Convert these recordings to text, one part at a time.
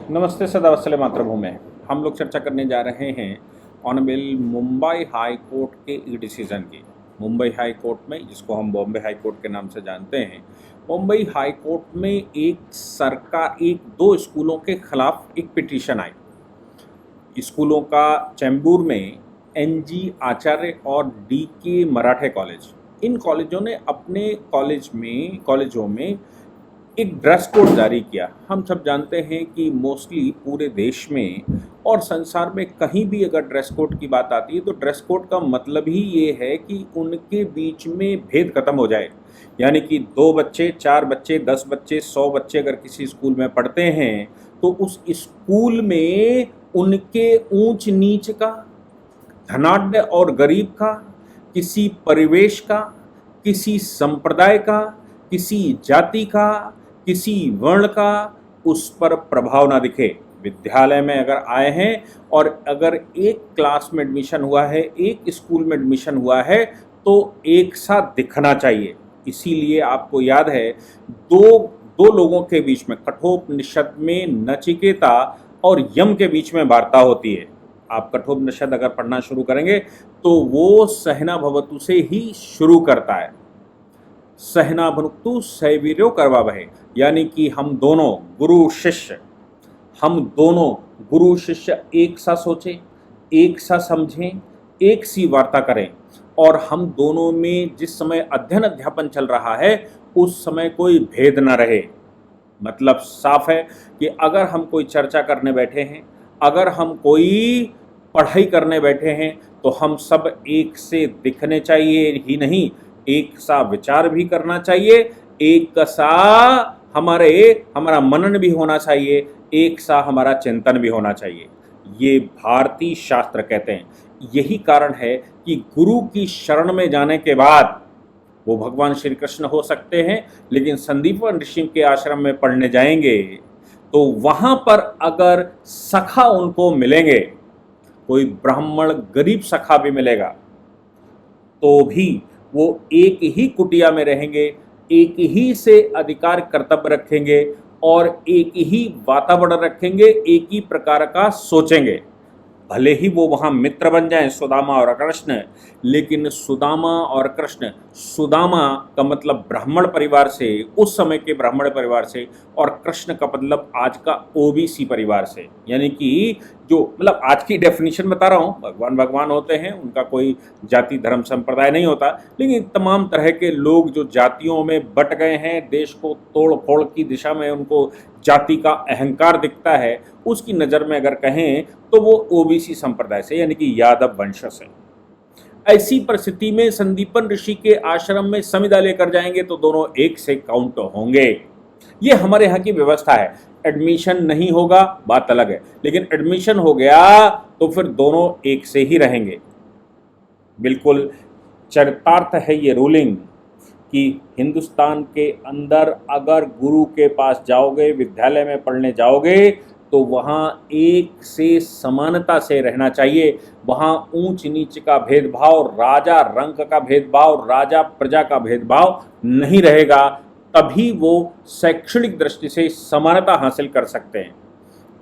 नमस्ते सदावत्सले मातृभूमि। हम लोग चर्चा करने जा रहे हैं ऑनरेबल मुंबई हाई कोर्ट के एक डिसीजन की। मुंबई हाई कोर्ट में, जिसको हम बॉम्बे हाई कोर्ट के नाम से जानते हैं, मुंबई हाई कोर्ट में एक दो स्कूलों के खिलाफ एक पिटीशन आई। स्कूलों का चैम्बूर में एनजी आचार्य और डीके मराठे कॉलेज, इन कॉलेजों ने अपने कॉलेजों में एक ड्रेस कोड जारी किया। हम सब जानते हैं कि मोस्टली पूरे देश में और संसार में कहीं भी अगर ड्रेस कोड की बात आती है तो ड्रेस कोड का मतलब ही ये है कि उनके बीच में भेद खत्म हो जाए। यानी कि 2 बच्चे, 4 बच्चे, 10 बच्चे, 100 बच्चे अगर किसी स्कूल में पढ़ते हैं तो उस स्कूल में उनके ऊंच नीच का, धनाढ्य और गरीब का, किसी परिवेश का, किसी संप्रदाय का, किसी जाति का, किसी वर्ण का उस पर प्रभाव ना दिखे। विद्यालय में अगर आए हैं और अगर एक क्लास में एडमिशन हुआ है, एक स्कूल में एडमिशन हुआ है तो एक साथ दिखना चाहिए। इसीलिए आपको याद है दो लोगों के बीच में, कठोपनिषद में नचिकेता और यम के बीच में वार्ता होती है। आप कठोपनिषद अगर पढ़ना शुरू करेंगे तो वो सहना भवतु से ही शुरू करता है। सहना भुनक्तु सैवीर्यो करवावहै, यानी कि हम दोनों गुरु शिष्य एक सा सोचें, एक सा समझें, एक सी वार्ता करें और हम दोनों में जिस समय अध्ययन अध्यापन चल रहा है उस समय कोई भेद न रहे। मतलब साफ है कि अगर हम कोई चर्चा करने बैठे हैं, अगर हम कोई पढ़ाई करने बैठे हैं तो हम सब एक से दिखने चाहिए ही नहीं, एक सा विचार भी करना चाहिए, एक सा हमारा मनन भी होना चाहिए, एक सा हमारा चिंतन भी होना चाहिए। ये भारतीय शास्त्र कहते हैं। यही कारण है कि गुरु की शरण में जाने के बाद वो भगवान श्री कृष्ण हो सकते हैं, लेकिन संदीपन ऋषि के आश्रम में पढ़ने जाएंगे तो वहां पर अगर सखा उनको मिलेंगे, कोई ब्राह्मण गरीब सखा भी मिलेगा, तो भी वो एक ही कुटिया में रहेंगे, एक ही से अधिकार कर्तव्य रखेंगे और एक ही वातावरण रखेंगे, एक ही प्रकार का सोचेंगे। भले ही वो वहाँ मित्र बन जाएं, सुदामा और कृष्ण, लेकिन सुदामा और कृष्ण, सुदामा का मतलब ब्राह्मण परिवार से, उस समय के ब्राह्मण परिवार से, और कृष्ण का मतलब आज का ओबीसी परिवार से। यानी कि जो मतलब आज की डेफिनेशन बता रहा हूँ, भगवान होते हैं, उनका कोई जाति धर्म संप्रदाय नहीं होता, लेकिन तमाम तरह के लोग जो जातियों में बट गए हैं, देश को तोड़ फोड़ की दिशा में उनको जाति का अहंकार दिखता है, उसकी नज़र में अगर कहें तो वो ओबीसी संप्रदाय से, यानी कि यादव वंश से। ऐसी परिस्थिति में संदीपन ऋषि के आश्रम में समिधा लेकर जाएंगे तो दोनों एक से काउंट होंगे। ये हमारे यहाँ की व्यवस्था है। एडमिशन नहीं होगा बात अलग है, लेकिन एडमिशन हो गया तो फिर दोनों एक से ही रहेंगे। बिल्कुल चरितार्थ है ये रूलिंग कि हिंदुस्तान के अंदर अगर गुरु के पास जाओगे, विद्यालय में पढ़ने जाओगे तो वहाँ एक से समानता से रहना चाहिए। वहाँ ऊंच नीच का भेदभाव, राजा रंक का भेदभाव, राजा प्रजा का भेदभाव नहीं रहेगा। तभी वो शैक्षणिक दृष्टि से समानता हासिल कर सकते हैं।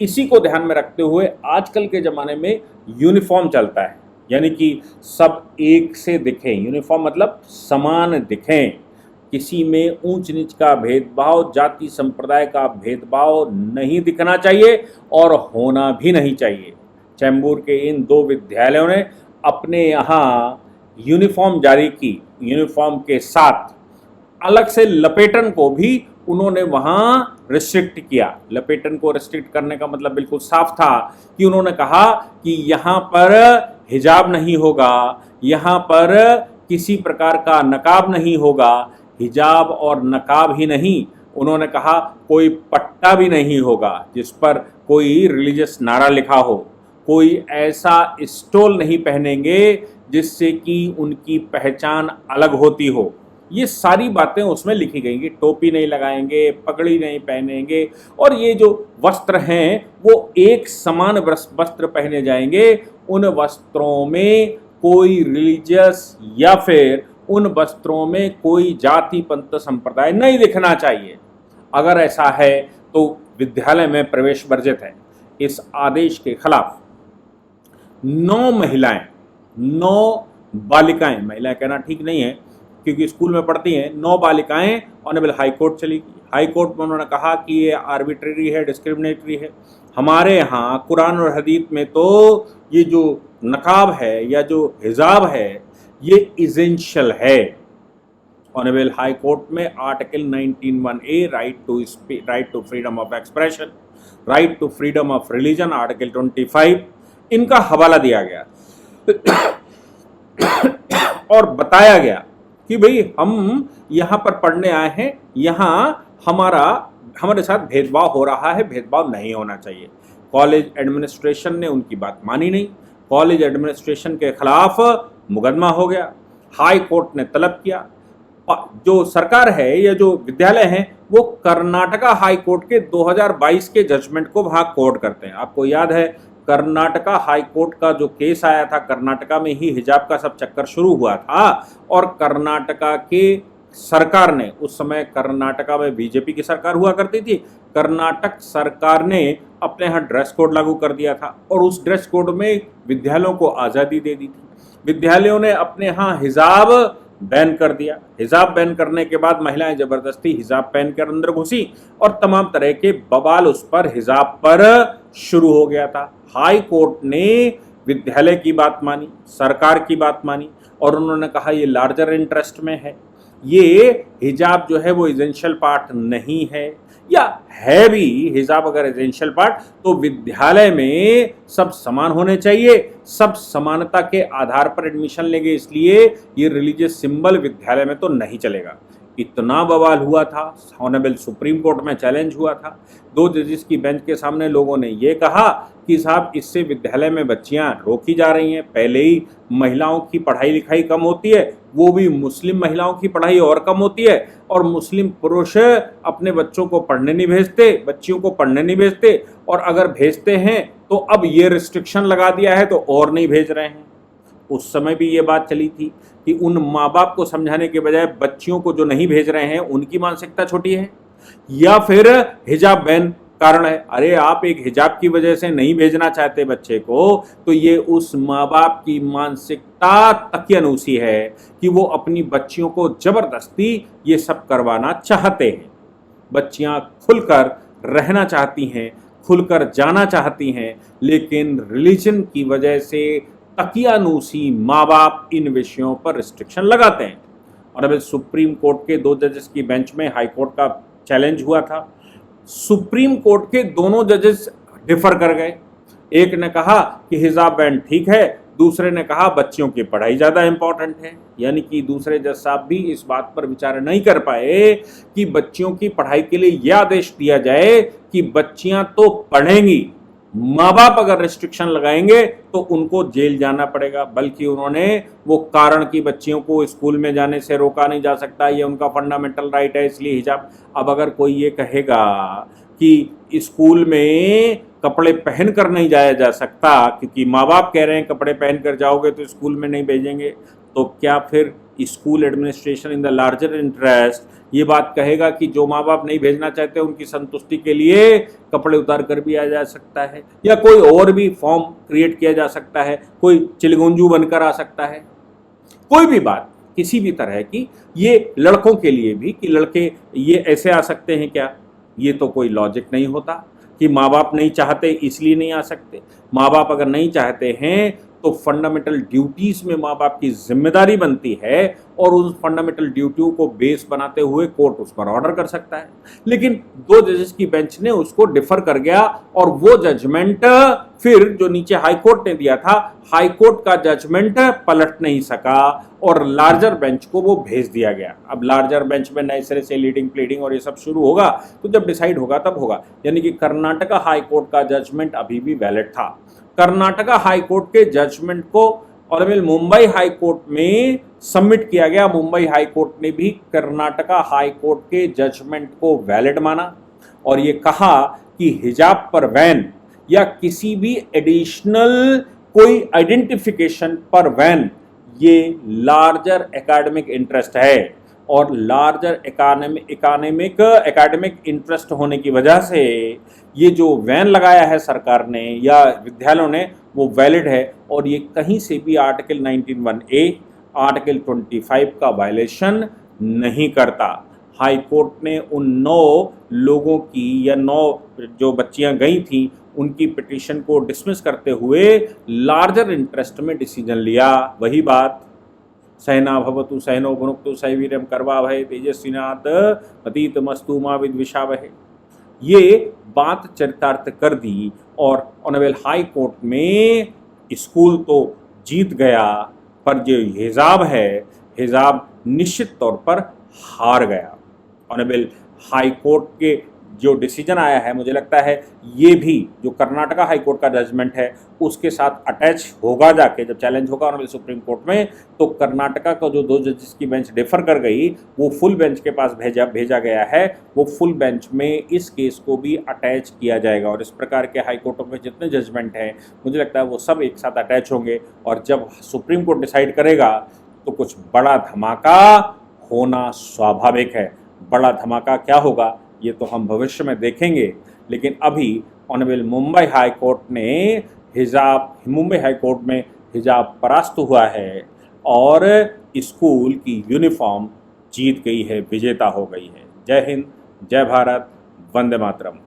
इसी को ध्यान में रखते हुए आजकल के ज़माने में यूनिफॉर्म चलता है, यानी कि सब एक से दिखें। यूनिफॉर्म मतलब समान दिखें, किसी में ऊंच नीच का भेदभाव, जाति संप्रदाय का भेदभाव नहीं दिखना चाहिए और होना भी नहीं चाहिए। चैम्बूर के इन 2 विद्यालयों ने अपने यहाँ यूनिफॉर्म जारी की। यूनिफॉर्म के साथ अलग से लपेटन को भी उन्होंने वहाँ रिस्ट्रिक्ट किया। लपेटन को रिस्ट्रिक्ट करने का मतलब बिल्कुल साफ था कि उन्होंने कहा कि यहाँ पर हिजाब नहीं होगा, यहाँ पर किसी प्रकार का नकाब नहीं होगा। हिजाब और नकाब ही नहीं, उन्होंने कहा कोई पट्टा भी नहीं होगा जिस पर कोई रिलीजियस नारा लिखा हो, कोई ऐसा स्टोल नहीं पहनेंगे जिससे कि उनकी पहचान अलग होती हो। ये सारी बातें उसमें लिखी गई कि टोपी नहीं लगाएंगे, पगड़ी नहीं पहनेंगे, और ये जो वस्त्र हैं वो एक समान वस्त्र पहने जाएंगे। उन वस्त्रों में कोई रिलीजियस या फिर उन वस्त्रों में कोई जाति पंथ संप्रदाय नहीं दिखना चाहिए। अगर ऐसा है तो विद्यालय में प्रवेश वर्जित है। इस आदेश के खिलाफ 9 महिलाएं, 9 बालिकाएं, महिलाएं कहना ठीक नहीं है क्योंकि स्कूल में पढ़ती हैं, 9 बालिकाएं ऑनरेबल हाई कोर्ट चली गई। हाई कोर्ट में उन्होंने कहा कि ये आर्बिट्रेरी है, डिस्क्रिमिनेटरी है। हमारे यहाँ कुरान और हदीस में तो ये जो नकाब है या जो हिजाब है ये इसेंशियल है। ऑनरेबल हाई कोर्ट में article 19(1)(a right to freedom of expression, right to freedom of religion, article 25 इनका हवाला दिया गया और बताया गया कि भाई हम यहाँ पर पढ़ने आए हैं, यहाँ हमारे साथ भेदभाव हो रहा है, भेदभाव नहीं होना चाहिए। कॉलेज एडमिनिस्ट्रेशन ने उनकी बात मानी नहीं, कॉलेज एडमिनिस्ट्रेशन के खिलाफ मुकदमा हो गया। हाई कोर्ट ने तलब किया, जो सरकार है या जो विद्यालय हैं वो कर्नाटका हाई कोर्ट के 2022 के जजमेंट को वहाँ कोर्ट करते हैं। आपको याद है कर्नाटका हाई कोर्ट का जो केस आया था, कर्नाटका में ही हिजाब का सब चक्कर शुरू हुआ था और कर्नाटका के सरकार ने, उस समय कर्नाटका में बीजेपी की सरकार हुआ करती थी, कर्नाटक सरकार ने अपने यहाँ ड्रेस कोड लागू कर दिया था और उस ड्रेस कोड में विद्यालयों को आज़ादी दे दी थी। विद्यालयों ने अपने यहाँ हिजाब बैन कर दिया। हिजाब बैन करने के बाद महिलाएं जबरदस्ती हिजाब पहन कर अंदर घुसी और तमाम तरह के बवाल उस पर हिजाब पर शुरू हो गया था। हाई कोर्ट ने विद्यालय की बात मानी, सरकार की बात मानी और उन्होंने कहा ये लार्जर इंटरेस्ट में है, ये हिजाब जो है वो एसेंशियल पार्ट नहीं है, या है भी हिजाब अगर एसेंशियल पार्ट तो विद्यालय में सब समान होने चाहिए, सब समानता के आधार पर एडमिशन लेंगे, इसलिए ये रिलीजियस सिंबल विद्यालय में तो नहीं चलेगा। इतना बवाल हुआ था, ऑनरेबल सुप्रीम कोर्ट में चैलेंज हुआ था। 2 जजेस की बेंच के सामने लोगों ने ये कहा कि साहब इससे विद्यालय में बच्चियां रोकी जा रही हैं, पहले ही महिलाओं की पढ़ाई लिखाई कम होती है, वो भी मुस्लिम महिलाओं की पढ़ाई और कम होती है और मुस्लिम पुरुष अपने बच्चों को पढ़ने नहीं भेजते, बच्चियों को पढ़ने नहीं भेजते और अगर भेजते हैं तो अब ये रिस्ट्रिक्शन लगा दिया है तो और नहीं भेज रहे हैं। उस समय भी ये बात चली थी कि उन माँ बाप को समझाने के बजाय बच्चियों को जो नहीं भेज रहे हैं उनकी मानसिकता छोटी है या फिर हिजाब बैन कारण है। अरे आप एक हिजाब की वजह से नहीं भेजना चाहते बच्चे को तो ये उस माँ बाप की मानसिकता तकियानूसी है कि वो अपनी बच्चियों को जबरदस्ती ये सब करवाना चाहते हैं। बच्चियां खुलकर रहना चाहती हैं, खुलकर जाना चाहती हैं, लेकिन रिलीजन की वजह से तकियानूसी माँ बाप इन विषयों पर रिस्ट्रिक्शन लगाते हैं। और अब सुप्रीम कोर्ट के 2 जजेस की बेंच में हाई कोर्ट का चैलेंज हुआ था। सुप्रीम कोर्ट के दोनों जजेस डिफर कर गए। एक ने कहा कि हिजाब बैन ठीक है, दूसरे ने कहा बच्चियों की पढ़ाई ज़्यादा इंपॉर्टेंट है। यानी कि दूसरे जज साहब भी इस बात पर विचार नहीं कर पाए कि बच्चियों की पढ़ाई के लिए यह आदेश दिया जाए कि बच्चियां तो पढ़ेंगी, माँ बाप अगर रिस्ट्रिक्शन लगाएंगे तो उनको जेल जाना पड़ेगा। बल्कि उन्होंने वो कारण कि बच्चियों को स्कूल में जाने से रोका नहीं जा सकता, ये उनका फंडामेंटल राइट है इसलिए हिजाब। अब अगर कोई ये कहेगा कि स्कूल में कपड़े पहन कर नहीं जाया जा सकता क्योंकि माँ बाप कह रहे हैं कपड़े पहन कर जाओगे तो स्कूल में नहीं भेजेंगे, तो क्या फिर school administration in the larger interest ये बात कहेगा कि जो माँ बाप नहीं भेजना चाहते उनकी संतुष्टि के लिए कपड़े उतार कर भी आ जा सकता है, या कोई और भी फॉर्म क्रिएट किया जा सकता है, कोई चिलगुंजू बनकर आ सकता है, कोई भी बात किसी भी तरह की। ये लड़कों के लिए भी कि लड़के ये ऐसे आ सकते हैं क्या, ये तो कोई लॉजिक नहीं होता कि माँ बाप नहीं चाहते इसलिए नहीं आ सकते। माँ बाप अगर नहीं चाहते हैं तो फंडामेंटल ड्यूटीज में माँ बाप की जिम्मेदारी बनती है और उस फंडामेंटल ड्यूटियों को बेस बनाते हुए कोर्ट उस पर ऑर्डर कर सकता है। लेकिन 2 जजेस की बेंच ने उसको डिफर कर गया और वो जजमेंट फिर जो नीचे हाई कोर्ट ने दिया था, हाई कोर्ट का जजमेंट पलट नहीं सका और लार्जर बेंच को वो भेज दिया गया। अब लार्जर बेंच में नए सिरे से लीडिंग प्लीडिंग और ये सब शुरू होगा, तो जब डिसाइड होगा तब होगा। यानी कि कर्नाटका हाई कोर्ट का जजमेंट अभी भी वैलिड था। कर्नाटका हाई कोर्ट के जजमेंट को ऑनरेबल मुंबई हाई कोर्ट में सबमिट किया गया। मुंबई हाई कोर्ट ने भी कर्नाटका हाई कोर्ट के जजमेंट को वैलिड माना और ये कहा कि हिजाब पर बैन या किसी भी एडिशनल कोई आइडेंटिफिकेशन पर बैन ये लार्जर एकेडमिक इंटरेस्ट है। और लार्जर एकेडमिक इंटरेस्ट होने की वजह से ये जो वैन लगाया है सरकार ने या विद्यालयों ने वो वैलिड है और ये कहीं से भी आर्टिकल 19(1)(a) आर्टिकल 25 का वायलेशन नहीं करता। हाई कोर्ट ने उन 9 लोगों की या 9 जो बच्चियां गई थी उनकी पिटीशन को डिसमिस करते हुए लार्जर इंटरेस्ट में डिसीजन लिया। वही बात सहना भवतु सहनो भुनक्तु सह वीर्यं करवावहै तेजस्विनाथ अतीतमस्तु मा विद्विषावहै। ये बात चरितार्थ कर दी और ऑनरेबल हाई कोर्ट में स्कूल तो जीत गया पर जो हिजाब है हिजाब निश्चित तौर पर हार गया। ऑनरेबल हाई कोर्ट के जो डिसीजन आया है मुझे लगता है ये भी जो कर्नाटका हाई कोर्ट का जजमेंट है उसके साथ अटैच होगा, जाके जब चैलेंज होगा ऑनरेबल सुप्रीम कोर्ट में तो कर्नाटका का जो 2 जजेस की बेंच डिफर कर गई वो फुल बेंच के पास भेजा गया है, वो फुल बेंच में इस केस को भी अटैच किया जाएगा और इस प्रकार के हाई कोर्टों में जितने जजमेंट हैं मुझे लगता है वो सब एक साथ अटैच होंगे और जब सुप्रीम कोर्ट डिसाइड करेगा तो कुछ बड़ा धमाका होना स्वाभाविक है। बड़ा धमाका क्या होगा ये तो हम भविष्य में देखेंगे, लेकिन अभी ऑनरेबल मुंबई हाई कोर्ट में हिजाब परास्त हुआ है और स्कूल की यूनिफॉर्म जीत गई है, विजेता हो गई है। जय हिंद, जय भारत, वंदे मातरम।